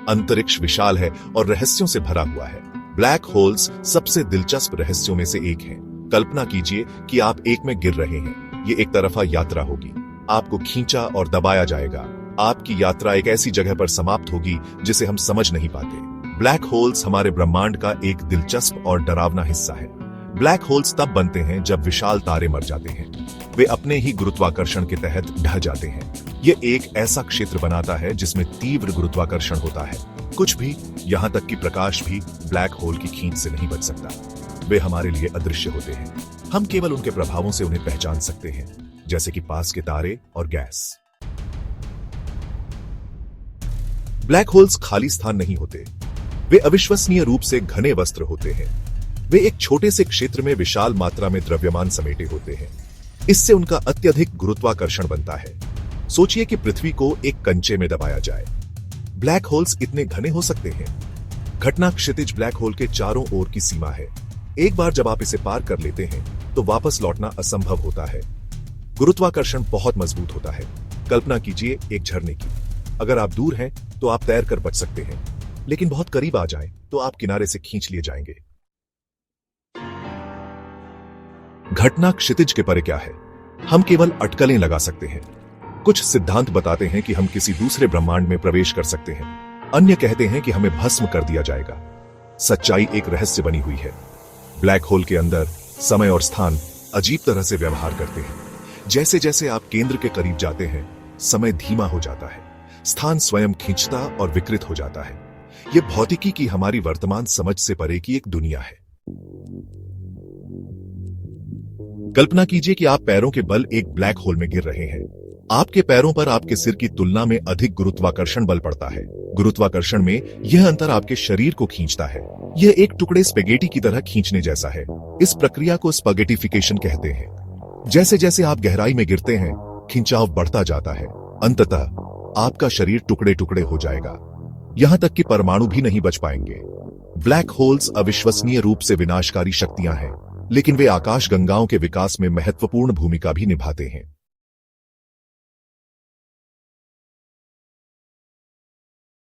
अंतरिक्ष विशाल है और रहस्यों से भरा हुआ है। ब्लैक होल्स सबसे दिलचस्प रहस्यों में से एक है। कल्पना कीजिए कि आप एक में गिर रहे हैं। ये एक तरफा यात्रा होगी, आपको खींचा और दबाया जाएगा। आपकी यात्रा एक ऐसी जगह पर समाप्त होगी जिसे हम समझ नहीं पाते। ब्लैक होल्स हमारे ब्रह्मांड का एक दिलचस्प और डरावना हिस्सा है। ब्लैक होल्स तब बनते हैं जब विशाल तारे मर जाते हैं। वे अपने ही गुरुत्वाकर्षण के तहत ढह जाते हैं। ये एक ऐसा क्षेत्र बनाता है जिसमें तीव्र गुरुत्वाकर्षण होता है। कुछ भी, यहाँ तक कि प्रकाश भी ब्लैक होल की खींच से नहीं बच सकता। वे हमारे लिए अदृश्य होते हैं। हम केवल उनके प्रभावों से उन्हें पहचान सकते हैं, जैसे कि पास के तारे और गैस। ब्लैक होल्स खाली स्थान नहीं होते। वे अविश्वसनीय रूप से घने वस्त्र होते हैं। वे एक छोटे से क्षेत्र में विशाल मात्रा में द्रव्यमान समेटे होते हैं। इससे उनका अत्यधिक गुरुत्वाकर्षण बनता है। सोचिए कि पृथ्वी को एक कंचे में दबाया जाए। ब्लैक होल्स इतने घने हो सकते हैं। घटना क्षितिज ब्लैक होल के चारों ओर की सीमा है। एक बार जब आप इसे पार कर लेते हैं तो वापस लौटना असंभव होता है। गुरुत्वाकर्षण बहुत मजबूत होता है। कल्पना कीजिए एक झरने की। अगर आप दूर हैं तो आप तैर कर बच सकते हैं, लेकिन बहुत करीब आ जाएं तो आप किनारे से खींच लिए जाएंगे। घटना क्षितिज के परे क्या है? हम केवल अटकलें लगा सकते हैं। कुछ सिद्धांत बताते हैं कि हम किसी दूसरे ब्रह्मांड में प्रवेश कर सकते हैं। अन्य कहते हैं कि हमें भस्म कर दिया जाएगा। सच्चाई एक रहस्य बनी हुई है। ब्लैक होल के अंदर समय और स्थान अजीब तरह से व्यवहार करते हैं। जैसे जैसे आप केंद्र के करीब जाते हैं, समय धीमा हो जाता है। स्थान स्वयं खींचता और विकृत हो जाता है। यह भौतिकी की हमारी वर्तमान समझ से परे की एक दुनिया है। कल्पना कीजिए कि आप पैरों के बल एक ब्लैक होल में गिर रहे हैं। आपके पैरों पर आपके सिर की तुलना में अधिक गुरुत्वाकर्षण बल पड़ता है। गुरुत्वाकर्षण में यह अंतर आपके शरीर को खींचता है। यह एक टुकड़े स्पेगेटी की तरह खींचने जैसा है। इस प्रक्रिया को स्पगेटिफिकेशन कहते हैं। जैसे जैसे आप गहराई में गिरते हैं, खिंचाव बढ़ता जाता है। अंततः आपका शरीर टुकड़े टुकड़े हो जाएगा, यहां तक कि परमाणु भी नहीं बच पाएंगे। ब्लैक होल्स अविश्वसनीय रूप से विनाशकारी शक्तियां हैं, लेकिन वे आकाशगंगाओं के विकास में महत्वपूर्ण भूमिका भी निभाते हैं।